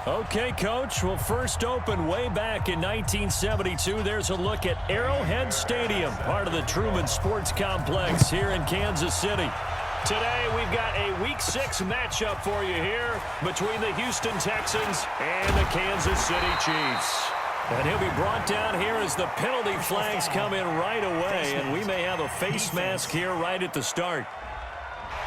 Okay, Coach. Well, first opened way back in 1972. There's a look at Arrowhead Stadium, part of the Truman Sports Complex here in Kansas City. Today, we've got a Week 6 matchup for you here between the Houston Texans and the Kansas City Chiefs. And he'll be brought down here as the penalty flags come in right away, and we may have a face mask here right at the start.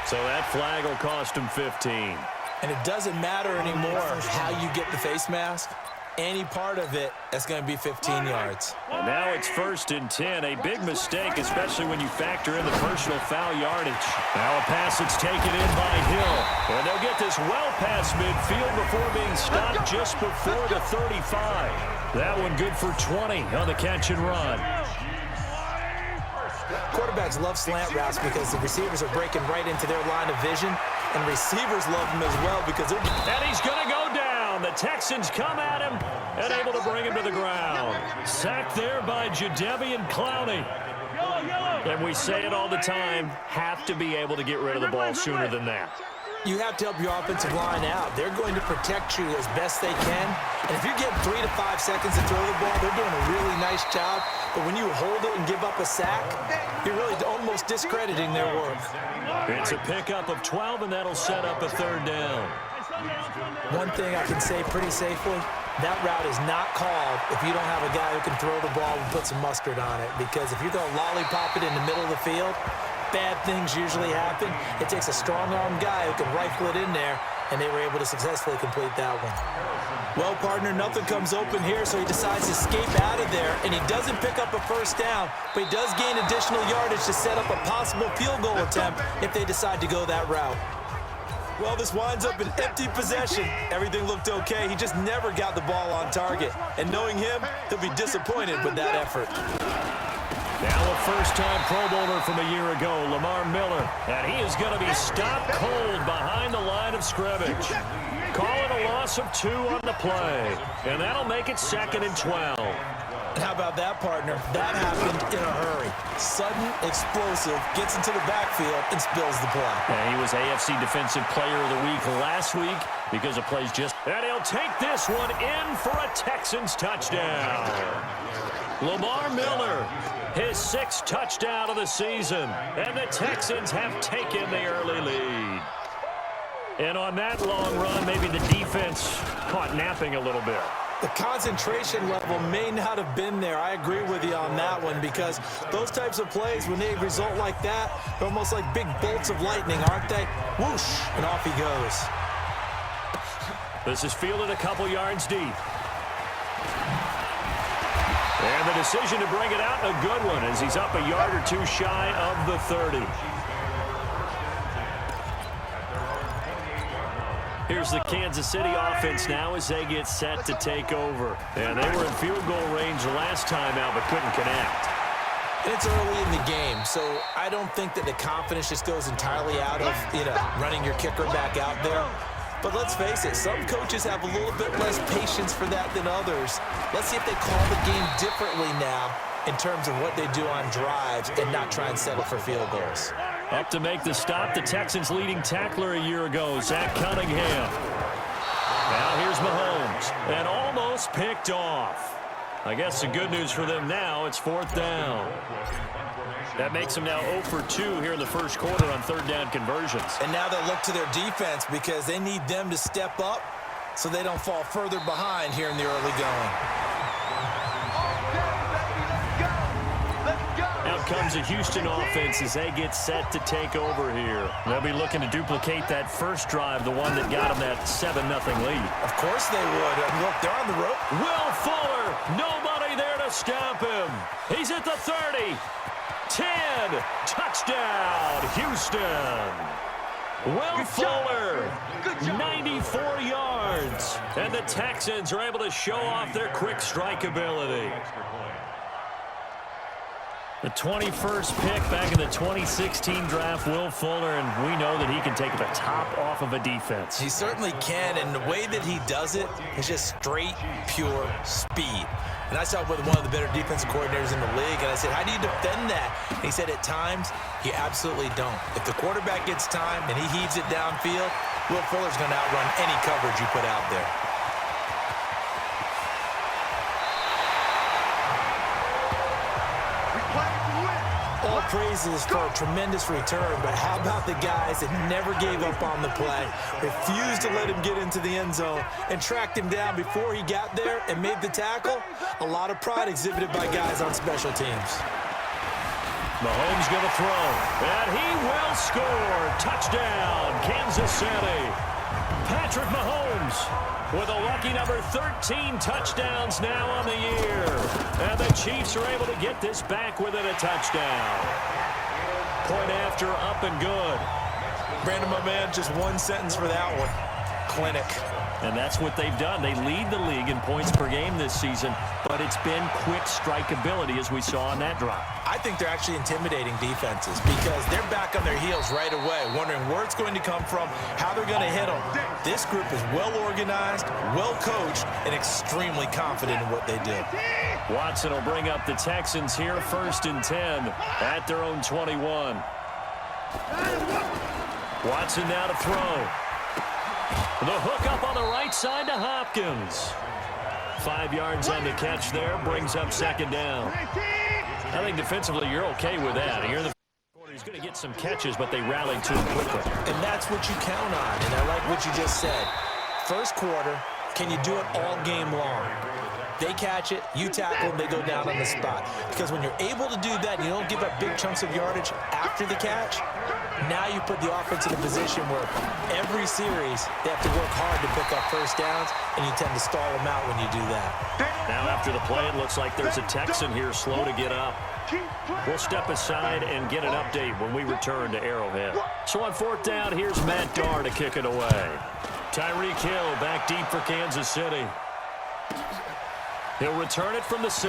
So that flag will cost him 15. And it doesn't matter anymore how you get the face mask. Any part of it, that's going to be 15 yards. And now it's 1st and 10. A big mistake, especially when you factor in the personal foul yardage. Now a pass that's taken in by Hill. And they'll get this well past midfield before being stopped just before the 35. That one good for 20 on the catch and run. Quarterbacks love slant routes because the receivers are breaking right into their line of vision. And receivers love them as well because they're... And he's going to go down. The Texans come at him and able to bring him to the ground. Sacked there by Jadeveon Clowney. And we say it all the time, have to be able to get rid of the ball sooner than that. You have to help your offensive line out. They're going to protect you as best they can. And if you get 3 to 5 seconds to throw the ball, they're doing a really nice job. But when you hold it and give up a sack, you're really almost discrediting their work. It's a pickup of 12, and that'll set up a 3rd down. One thing I can say pretty safely, that route is not called if you don't have a guy who can throw the ball and put some mustard on it. Because if you're going to lollipop it in the middle of the field, bad things usually happen. It takes a strong-arm guy who can rifle it in there, and they were able to successfully complete that one. Well, partner, nothing comes open here, so he decides to escape out of there, and he doesn't pick up a 1st down, but he does gain additional yardage to set up a possible field goal attempt if they decide to go that route. Well, this winds up an empty possession. Everything looked okay. He just never got the ball on target, and knowing him, he'll be disappointed with that effort. Now a first-time Pro Bowler from a year ago, Lamar Miller. And he is going to be stopped cold behind the line of scrimmage. Call it a loss of 2 on the play. And that'll make it 2nd and 12. And how about that, partner? That happened in a hurry. Sudden, explosive, gets into the backfield and spills the play. And he was AFC Defensive Player of the Week last week because of plays just... And he'll take this one in for a Texans touchdown. Lamar Miller, his 6th touchdown of the season. And the Texans have taken the early lead. And on that long run, maybe the defense caught napping a little bit. The concentration level may not have been there. I agree with you on that one because those types of plays, when they result like that, they're almost like big bolts of lightning, aren't they? Whoosh, and off he goes. This is fielded a couple yards deep. And the decision to bring it out, a good one, as he's up a yard or 2 shy of the 30. Here's the Kansas City offense now as they get set to take over. And they were in field goal range the last time out, but couldn't connect. It's early in the game, so I don't think that the confidence just goes entirely out of, running your kicker back out there. But let's face it, some coaches have a little bit less patience for that than others. Let's see if they call the game differently now in terms of what they do on drives and not try and settle for field goals. Up to make the stop, the Texans' leading tackler a year ago, Zach Cunningham. Now here's Mahomes, and almost picked off. I guess the good news for them now, it's 4th down. That makes them now 0 for 2 here in the first quarter on 3rd down conversions. And now they'll look to their defense because they need them to step up so they don't fall further behind here in the early going. Out comes the Houston offense as they get set to take over here. They'll be looking to duplicate that first drive, the one that got them that 7-0 lead. Of course they would. Look, they're on the rope. Will Fuller, nobody there to stop him. He's at the 30. 10, touchdown, Houston. Will Fuller, 94 yards. And the Texans are able to show off their quick strike ability. The 21st pick back in the 2016 draft, Will Fuller, and we know that he can take the top off of a defense. He certainly can, and the way that he does it is just straight, pure speed. And I saw it with one of the better defensive coordinators in the league, and I said, how do you defend that? And he said, at times, you absolutely don't. If the quarterback gets time and he heaves it downfield, Will Fuller's going to outrun any coverage you put out there. praises for a tremendous return, but how about the guys that never gave up on the play, refused to let him get into the end zone, and tracked him down before he got there and made the tackle? A lot of pride exhibited by guys on special teams. Mahomes going to throw, and he will score. Touchdown, Kansas City. Patrick Mahomes with a lucky number 13 touchdowns now on the year. And the Chiefs are able to get this back within a touchdown. Point after, up and good. Brandon, my man, just one sentence for that one. Clinic. And that's what they've done. They lead the league in points per game this season, but it's been quick strike ability as we saw on that drive. I think they're actually intimidating defenses because they're back on their heels right away, wondering where it's going to come from, how they're going to hit them. This group is well organized, well coached, and extremely confident in what they do. Watson will bring up the Texans here, 1st and 10 at their own 21. Watson now to throw. The hook up on the right side to Hopkins. 5 yards on the catch there, brings up 2nd down. I think defensively you're okay with that. Here the corner, he's going to get some catches, but they rallied to him quickly. And that's what you count on, and I like what you just said. First quarter, can you do it all game long? They catch it, you tackle them, they go down on the spot. Because when you're able to do that, you don't give up big chunks of yardage after the catch. Now you put the offense in a position where every series they have to work hard to pick up first downs, and you tend to stall them out when you do that. Now after the play, it looks like there's a Texan here slow to get up. We'll step aside and get an update when we return to Arrowhead. So on 4th down, here's Matt Darr to kick it away. Tyreek Hill back deep for Kansas City. He'll return it from the 6.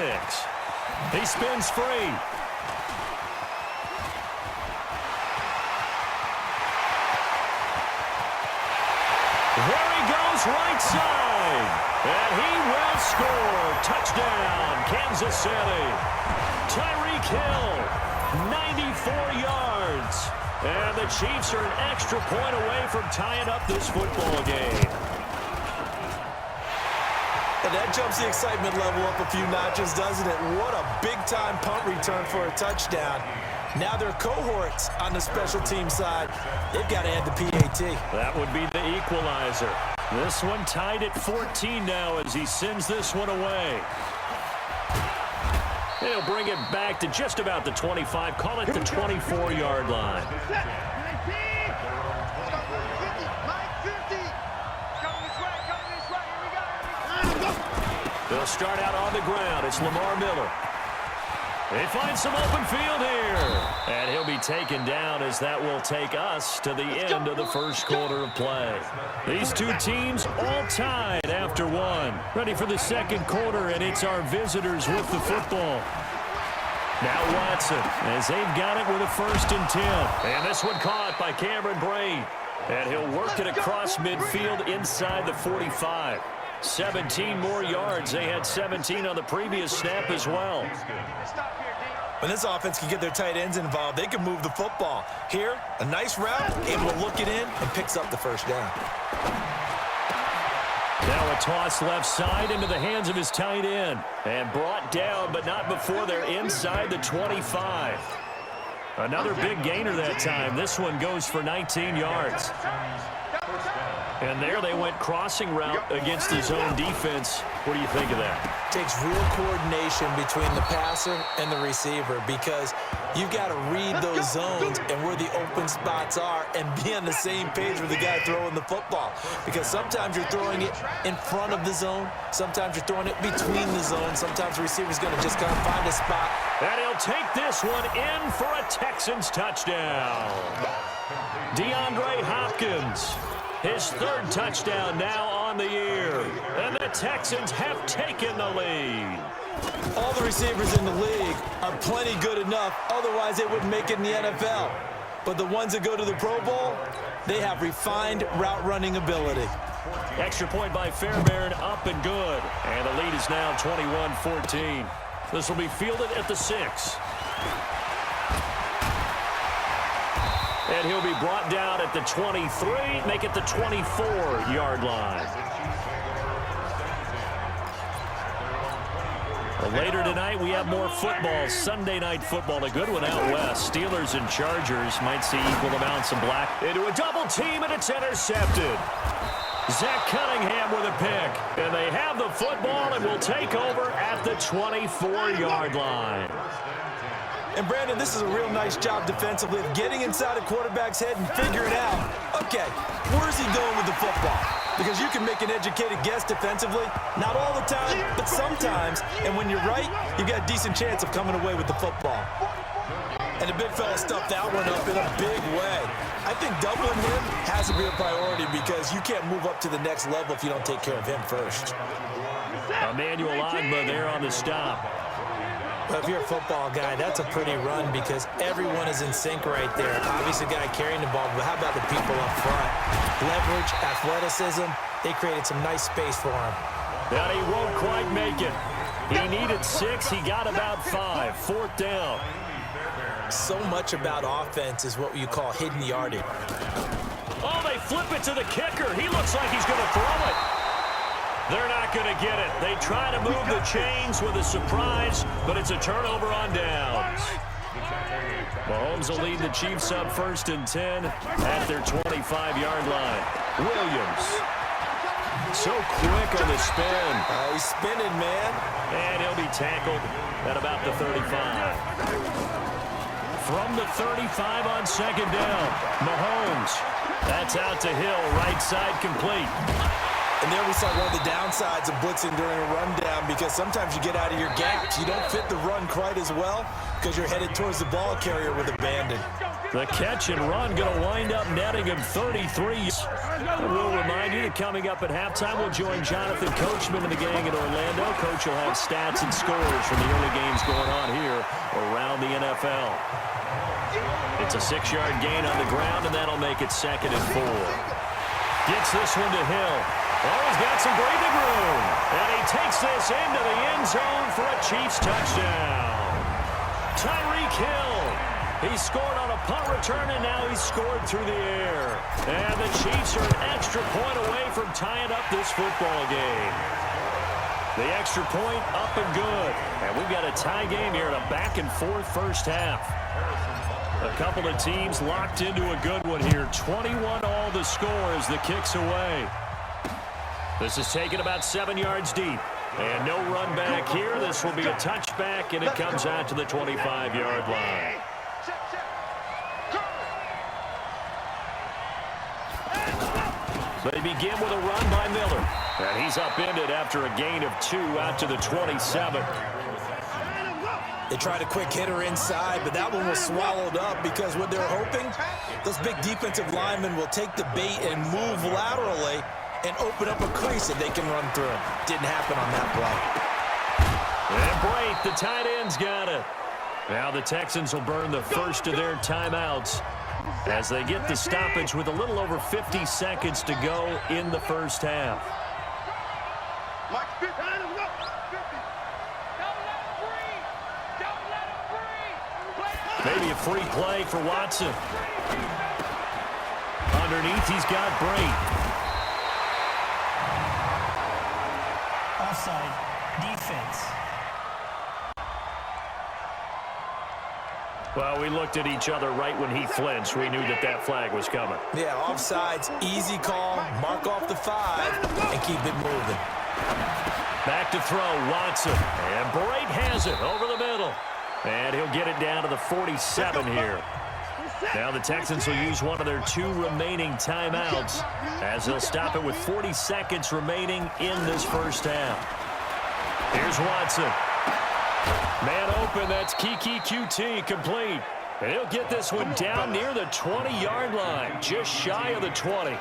He spins free. There he goes, right side. And he will score. Touchdown, Kansas City. Tyreek Hill, 94 yards. And the Chiefs are an extra point away from tying up this football game. And that jumps the excitement level up a few notches, doesn't it? What a big-time punt return for a touchdown. Now their cohorts on the special team side, they've got to add the PAT. That would be the equalizer. This one tied at 14 now as he sends this one away. He'll bring it back to just about the 25. Call it the 24-yard line. They'll start out on the ground. It's Lamar Miller. They find some open field here. And he'll be taken down as that will take us to the end of the first quarter of play. These two teams all tied after one. Ready for the second quarter, and it's our visitors with the football. Now Watson, as they've got it with a 1st and 10. And this one caught by Cameron Braid. And he'll work it across midfield inside the 45. 17 more yards. They had 17 on the previous snap as well. When this offense can get their tight ends involved, they can move the football. Here, a nice route, able to look it in, and picks up the 1st down. Now a toss left side into the hands of his tight end. And brought down, but not before they're inside the 25. Another big gainer that time. This one goes for 19 yards. And there they went crossing route against the zone defense. What do you think of that? Takes real coordination between the passer and the receiver because you've got to read those zones and where the open spots are and be on the same page with the guy throwing the football. Because sometimes you're throwing it in front of the zone. Sometimes you're throwing it between the zones. Sometimes the receiver's going to just kind of find a spot. And he'll take this one in for a Texans touchdown. DeAndre Hopkins. His 3rd touchdown now on the year. And the Texans have taken the lead. All the receivers in the league are plenty good enough. Otherwise, they wouldn't make it in the NFL. But the ones that go to the Pro Bowl, they have refined route running ability. Extra point by Fairbairn, up and good. And the lead is now 21-14. This will be fielded at the 6. And he'll be brought down at the 23, make it the 24-yard line. Well, later tonight, we have more football. Sunday night football, a good one out west. Steelers and Chargers might see equal amounts of black. Into a double team, and it's intercepted. Zach Cunningham with a pick. And they have the football and will take over at the 24-yard line. And, Brandon, this is a real nice job defensively of getting inside a quarterback's head and figuring out, okay, where's he going with the football? Because you can make an educated guess defensively. Not all the time, but sometimes. And when you're right, you've got a decent chance of coming away with the football. And the big fella stuffed that one up in a big way. I think doubling him has to be a priority because you can't move up to the next level if you don't take care of him first. Emmanuel Ogbah there on the stop. Well, if you're a football guy, that's a pretty run because everyone is in sync right there. Obviously, the guy carrying the ball, but how about the people up front? Leverage, athleticism, they created some nice space for him. But he won't quite make it. He needed 6. He got about 5. 4th down. So much about offense is what you call hidden yardage. Oh, they flip it to the kicker. He looks like he's going to throw it. They're not going to get it. They try to move the chains with a surprise, but it's a turnover on downs. Mahomes will lead the Chiefs up 1st and 10 at their 25-yard line. Williams. So quick on the spin. He's spinning, man. And he'll be tackled at about the 35. From the 35 on 2nd down, Mahomes. That's out to Hill, right side complete. And there we saw one of the downsides of blitzing during a rundown because sometimes you get out of your gaps. You don't fit the run quite as well because you're headed towards the ball carrier with abandon. The catch and run going to wind up netting him 33. We'll remind you that coming up at halftime, we'll join Jonathan Coachman and the gang in Orlando. Coach will have stats and scores from the early games going on here around the NFL. It's a 6-yard gain on the ground, and that'll make it 2nd and 4. Gets this one to Hill. Oh, he's got some breathing room. And he takes this into the end zone for a Chiefs touchdown. Tyreek Hill. He scored on a punt return, and now he's scored through the air. And the Chiefs are an extra point away from tying up this football game. The extra point up and good. And we've got a tie game here in a back-and-forth first half. A couple of teams locked into a good one here. 21 all the score as the kick's away. This is taken about 7 yards deep. And no run back here. This will be a touchback, and it comes out to the 25-yard line. They begin with a run by Miller. And he's upended after a gain of 2 out to the 27. They tried a quick hitter inside, but that one was swallowed up because what they're hoping, those big defensive linemen will take the bait and move laterally and open up a crease that they can run through. Didn't happen on that play. And Brate, the tight end's got it. Now the Texans will burn the first of their timeouts as they get the stoppage with a little over 50 seconds to go in the first half. Maybe a free play for Watson. Underneath, he's got Brate. Offside. Defense. Well, we looked at each other right when he flinched. We knew that that flag was coming. Yeah, offsides, easy call, mark off the 5, and keep it moving. Back to throw, Watson. And Brate has it over the middle. And he'll get it down to the 47 here. Now the Texans will use one of their 2 remaining timeouts as they'll stop it with 40 seconds remaining in this first half. Here's Watson. Man open, that's Kiki QT complete. And he'll get this one down near the 20-yard line, just shy of the 20.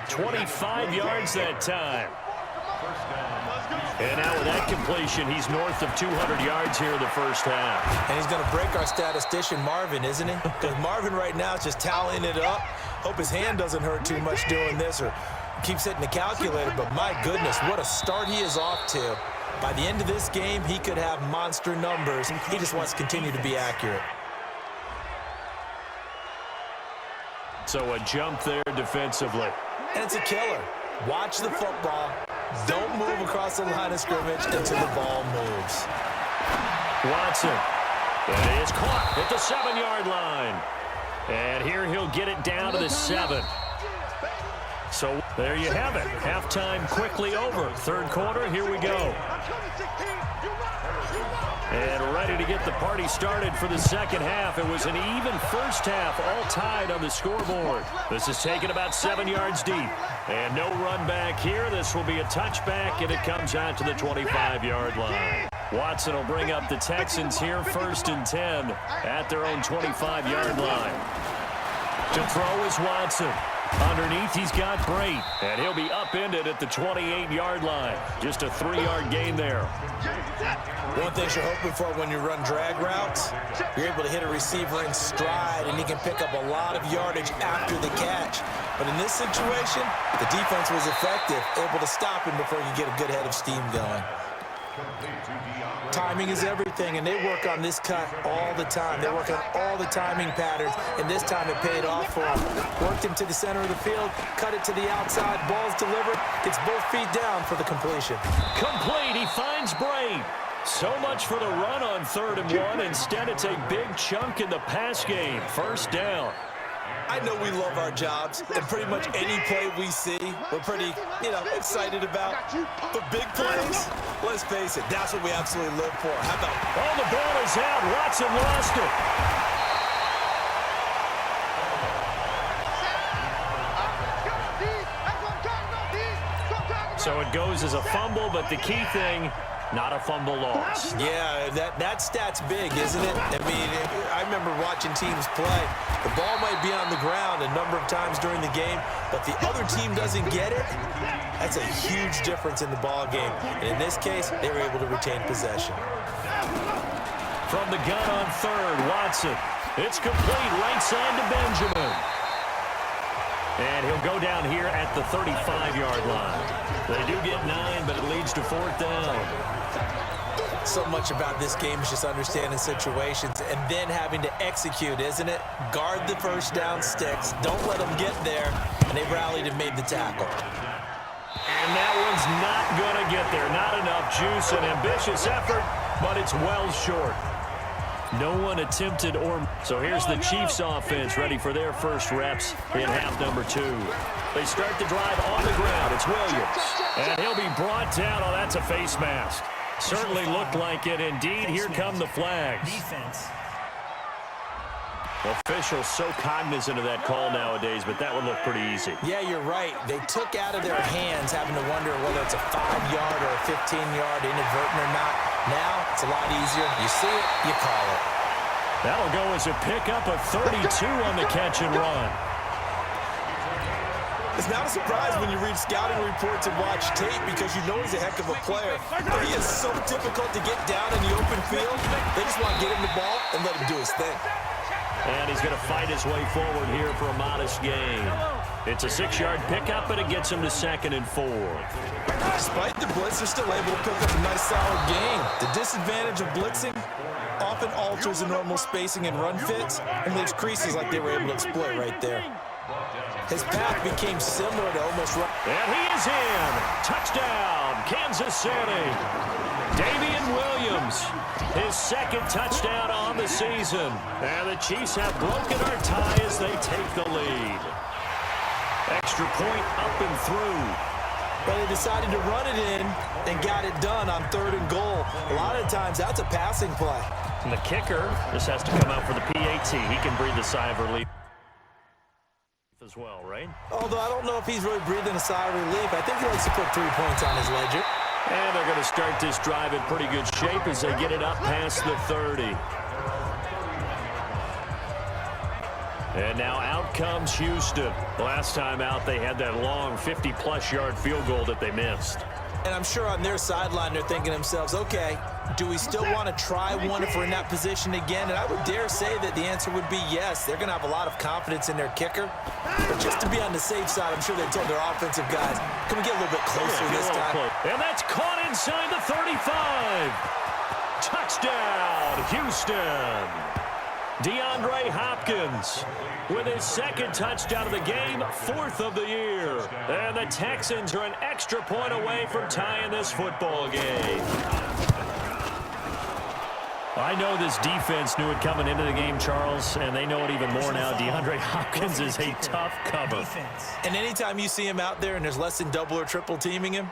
25 yards that time. And now with that completion, he's north of 200 yards here in the first half. And he's going to break our statistician Marvin, isn't he? Because Marvin right now is just tallying it up. Hope his hand doesn't hurt too much doing this or keeps hitting the calculator. But my goodness, what a start he is off to. By the end of this game, he could have monster numbers. He just wants to continue to be accurate. So a jump there defensively. And it's a killer. Watch the football. Don't move across the line of scrimmage until the ball moves. Watson. It is caught at the 7-yard line. And here he'll get it down to the 7. So there you have it. Halftime quickly over. Third quarter, here we go. And ready to get the party started for the second half. It was an even first half, all tied on the scoreboard. This is taken about 7 yards deep. And no run back here. This will be a touchback, and it comes out to the 25-yard line. Watson will bring up the Texans here, 1st and 10 at their own 25-yard line. To throw is Watson. Underneath, he's got Brait, and he'll be upended at the 28-yard line. Just a 3-yard gain there. One thing you're hoping for when you run drag routes, you're able to hit a receiver in stride, and he can pick up a lot of yardage after the catch. But in this situation, the defense was effective, able to stop him before you get a good head of steam going. Timing is everything, and they work on this cut all the time. They work on all the timing patterns, and this time it paid off for him. Worked him to the center of the field, cut it to the outside, ball's delivered, gets both feet down for the completion. Complete, he finds Brait. So much for the run on 3rd and 1. Instead, it's a big chunk in the pass game. First down. I know we love our jobs, and pretty much any play we see, we're pretty, excited about. But big plays, let's face it, that's what we absolutely live for. How about... Oh, the ball is out. Watson lost it. So it goes as a fumble, but the key thing, not a fumble loss. Yeah, that stat's big, isn't it? I mean, I remember watching teams play. The ball might be on the ground a number of times during the game, but the other team doesn't get it. That's a huge difference in the ball game. And in this case, they were able to retain possession. From the gun on 3rd, Watson. It's complete, right side to Benjamin. And he'll go down here at the 35-yard line. They do get 9, but it leads to 4th down. So much about this game is just understanding situations and then having to execute, isn't it? Guard the first down sticks. Don't let them get there. And they rallied and made the tackle. And that one's not going to get there. Not enough juice, an ambitious effort, but it's well short. No one attempted or... So here's the Chiefs offense ready for their first reps in half number 2. They start the drive on the ground. It's Williams. And he'll be brought down. Oh, that's a face mask. Certainly looked like it. Indeed, here come the flags. Defense. Officials so cognizant of that call nowadays, but that would look pretty easy. Yeah, you're right. They took out of their hands having to wonder whether it's a 5-yard or a 15-yard inadvertent or not. Now, it's a lot easier. You see it, you call it. That'll go as a pickup of 32 on the catch and run. It's not a surprise when you read scouting reports and watch tape because you know he's a heck of a player. But he is so difficult to get down in the open field. They just want to get him the ball and let him do his thing. And he's going to fight his way forward here for a modest gain. It's a 6-yard pickup, and it gets him to 2nd and 4. Despite the blitz, they're still able to pick up a nice solid gain. The disadvantage of blitzing often alters the normal spacing and run fits and leaves creases like they were able to exploit right there. His path became similar to almost run. And he is in. Touchdown, Kansas City. Damian Williams, his 2nd touchdown on the season. And the Chiefs have broken our tie as they take the lead. Extra point up and through. But they decided to run it in and got it done on 3rd and goal. A lot of times, that's a passing play. And the kicker, this has to come out for the PAT. He can breathe a sigh of relief as well, right? Although I don't know if he's really breathing a sigh of relief. I think he likes to put 3 points on his ledger. And they're going to start this drive in pretty good shape as they get it up past the 30. And now out comes Houston. Last time out, they had that long 50-plus yard field goal that they missed. And I'm sure on their sideline, they're thinking to themselves, okay, do we still want to try one if we're in that position again? And I would dare say that the answer would be yes. They're going to have a lot of confidence in their kicker. But just to be on the safe side, I'm sure they told their offensive guys, can we get a little bit closer this time? And that's caught inside the 35. Touchdown, Houston. DeAndre Hopkins with his second touchdown of the game, 4th of the year. And the Texans are an extra point away from tying this football game. I know this defense knew it coming into the game, Charles, and they know it even more now. DeAndre Hopkins is a tough cover. And anytime you see him out there and there's less than double or triple teaming him,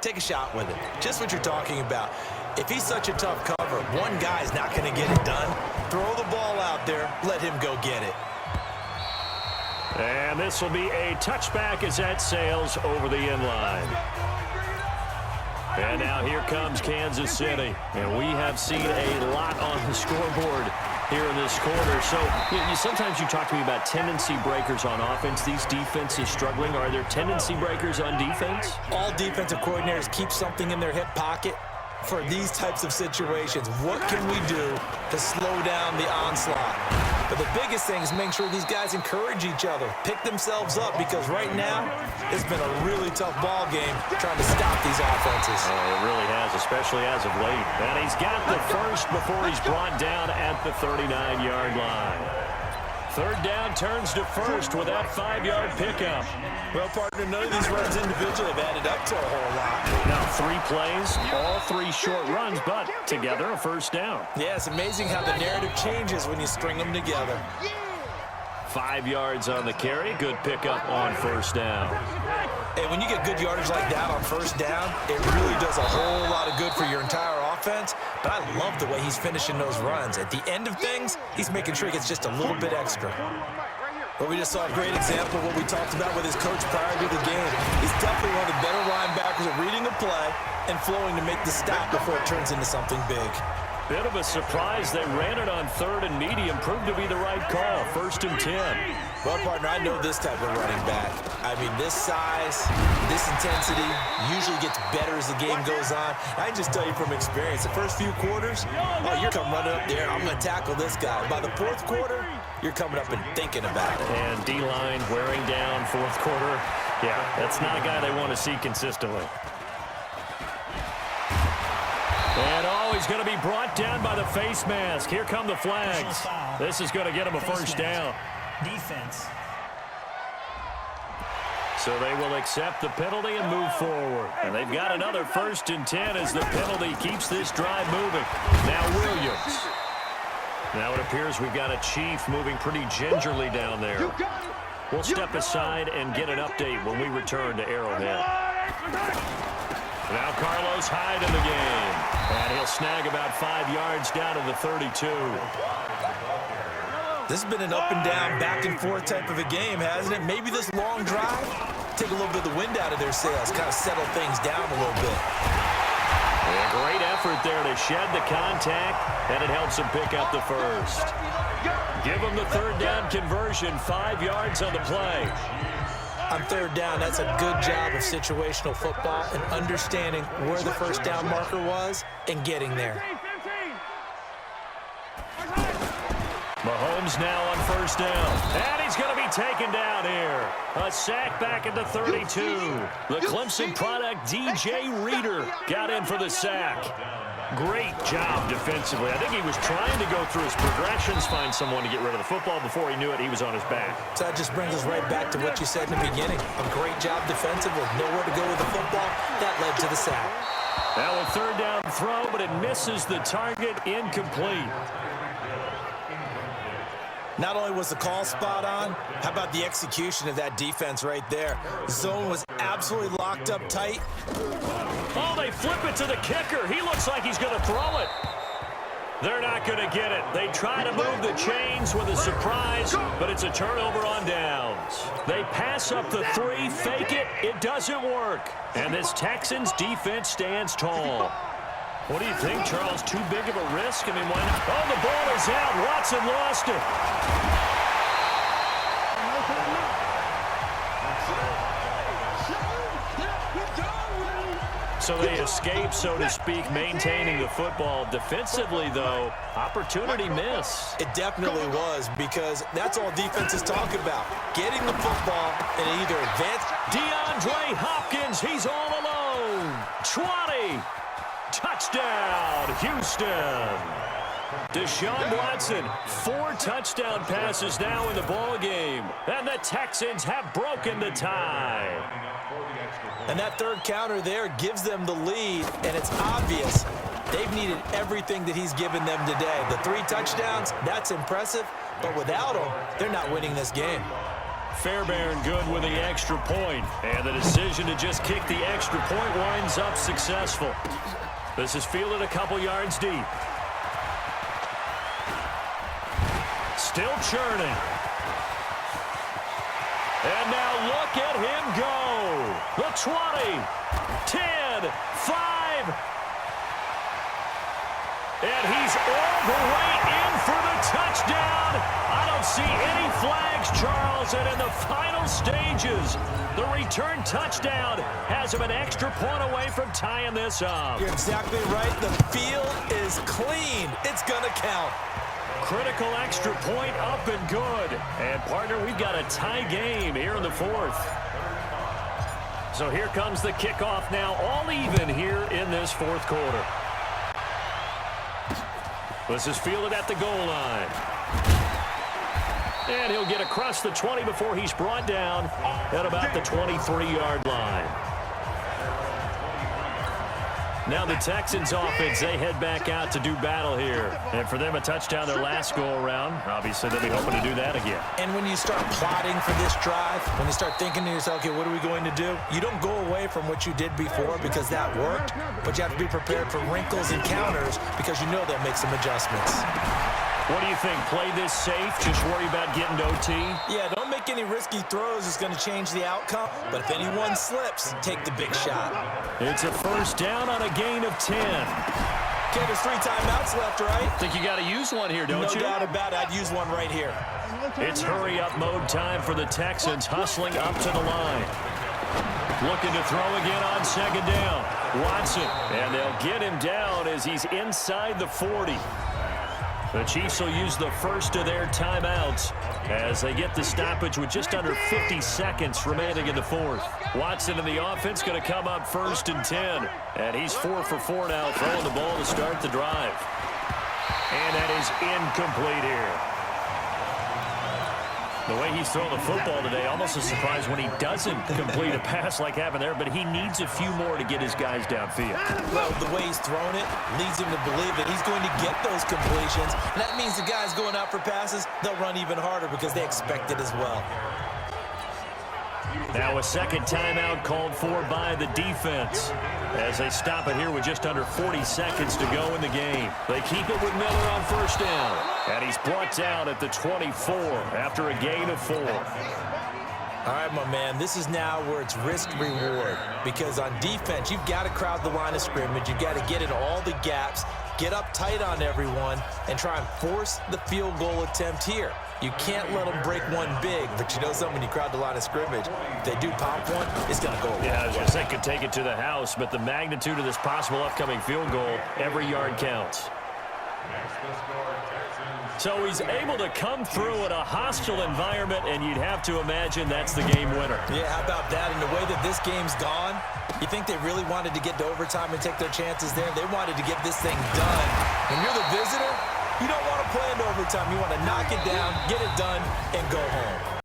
take a shot with it. Just what you're talking about. If he's such a tough cover, one guy's not going to get it done. Throw the ball out there. Let him go get it. And this will be a touchback as that sails over the end line. And now here comes Kansas City. And we have seen a lot on the scoreboard here in this quarter. So sometimes you talk to me about tendency breakers on offense. These defenses struggling. Are there tendency breakers on defense? All defensive coordinators keep something in their hip pocket for these types of situations. What can we do to slow down the onslaught? But the biggest thing is making sure these guys encourage each other, pick themselves up, because right now it's been a really tough ball game trying to stop these offenses. Oh, it really has, especially as of late. And he's got the first before he's brought down at the 39-yard line. Third down turns to first with that 5-yard pickup. Well, partner, none of these runs individually have added up to a whole lot. Now 3 plays, all 3 short runs, but together a first down. Yeah, it's amazing how the narrative changes when you string them together. 5 yards on the carry. Good pickup on first down. And when you get good yardage like that on first down, it really does a whole lot of good for your entire offense. But I love the way he's finishing those runs. At the end of things, he's making sure he gets just a little bit extra. But we just saw a great example of what we talked about with his coach prior to the game. He's definitely one of the better linebackers at reading the play and flowing to make the stop before it turns into something big. Bit of a surprise. They ran it on 3rd and medium. Proved to be the right call. 1st and 10. Well, partner, I know this type of running back. I mean, this size, this intensity usually gets better as the game goes on. I can just tell you from experience, the first few quarters, oh, you're coming running up there. I'm going to tackle this guy. By the 4th quarter, you're coming up and thinking about it. And D-line wearing down 4th quarter. Yeah, that's not a guy they want to see consistently. And, oh, he's going to be brought down by the face mask. Here come the flags. This is going to get him a first down. Defense. So they will accept the penalty and move forward. And they've got another 1st and 10 as the penalty keeps this drive moving. Now Williams. Now it appears we've got a Chief moving pretty gingerly down there. We'll step aside and get an update when we return to Arrowhead. Now Carlos Hyde in the game. And he'll snag about 5 yards down to the 32. This has been an up and down, back and forth type of a game, hasn't it? Maybe this long drive, take a little bit of the wind out of their sails, kind of settle things down a little bit. A great effort there to shed the contact, and it helps him pick up the first. Give him the 3rd down conversion, 5 yards on the play. On 3rd down, that's a good job of situational football and understanding where the first down marker was and getting there. Mahomes now on 1st down. And he's going to be taken down here. A sack back at the 32. The Clemson product, DJ Reader, got in for the sack. Great job defensively. I think he was trying to go through his progressions, find someone to get rid of the football. Before he knew it, he was on his back. So that just brings us right back to what you said in the beginning. A great job defensively. Nowhere to go with the football. That led to the sack. Now a 3rd down throw, but it misses the target, incomplete. Not only was the call spot on, how about the execution of that defense right there? Zone was absolutely locked up tight. Oh, they flip it to the kicker. He looks like he's going to throw it. They're not going to get it. They try to move the chains with a surprise, but it's a turnover on downs. They pass up the 3, fake it. It doesn't work. And this Texans defense stands tall. What do you think, Charles? Too big of a risk? I mean, why not? Oh, the ball is out. Watson lost it. So they escape, so to speak, maintaining the football. Defensively, though, opportunity miss. It definitely was, because that's all defenses talk about. Getting the football and either advance. DeAndre Hopkins, he's all alone. 20. Touchdown, Houston. Deshaun Watson, 4 touchdown passes now in the ball game. And the Texans have broken the tie. And that third counter there gives them the lead, and it's obvious they've needed everything that he's given them today. The 3 touchdowns, that's impressive, but without him, they're not winning this game. Fairbairn good with the extra point, and the decision to just kick the extra point winds up successful. This is fielded a couple yards deep. Still churning. And now look at him go. The 20, 10, 5. And he's all the way in for the touchdown. I don't see any flags, Charles. And in the final stages, the return touchdown has him an extra point away from tying this up. You're exactly right. The field is clean. It's going to count. Critical extra point up and good. And, partner, we've got a tie game here in the 4th. So here comes the kickoff now, all even here in this 4th quarter. This is fielded at the goal line. And he'll get across the 20 before he's brought down at about the 23-yard line. Now the Texans offense, they head back out to do battle here. And for them, a touchdown their last go-around. Obviously, they'll be hoping to do that again. And when you start plotting for this drive, when you start thinking to yourself, okay, what are we going to do? You don't go away from what you did before because that worked, but you have to be prepared for wrinkles and counters because you know they'll make some adjustments. What do you think? Play this safe? Just worry about getting to OT? Yeah, don't make any risky throws. It's going to change the outcome. But if anyone slips, take the big shot. It's a first down on a gain of 10. Okay, there's 3 timeouts left, right? Think you got to use one here, don't you? No doubt about it. I'd use one right here. It's hurry-up mode time for the Texans, hustling up to the line. Looking to throw again on second down. Watson, and they'll get him down as he's inside the 40. The Chiefs will use the first of their timeouts as they get the stoppage with just under 50 seconds remaining in the 4th. Watson in the offense going to come up 1st and 10. And he's 4 for 4 now, throwing the ball to start the drive. And that is incomplete here. The way he's throwing the football today, almost a surprise when he doesn't complete a pass like happened there, but he needs a few more to get his guys downfield. Well, the way he's throwing it leads him to believe that he's going to get those completions. And that means the guys going out for passes, they'll run even harder because they expect it as well. Now a second timeout called for by the defense as they stop it here with just under 40 seconds to go in the game. They keep it with Miller on first down. And he's brought down at the 24 after a gain of 4. All right, my man, this is now where it's risk-reward because on defense, you've got to crowd the line of scrimmage. You've got to get in all the gaps, get up tight on everyone, and try and force the field goal attempt here. You can't let them break one big, but you know something, when you crowd the line of scrimmage, if they do pop one, it's going to go away. Yeah, I was going to say could take it to the house, but the magnitude of this possible upcoming field goal, every yard counts. So he's able to come through in a hostile environment, and you'd have to imagine that's the game winner. Yeah, how about that? And the way that this game's gone, you think they really wanted to get to overtime and take their chances there? They wanted to get this thing done. When you're the visitor, you don't want to play into overtime. You want to knock it down, get it done, and go home.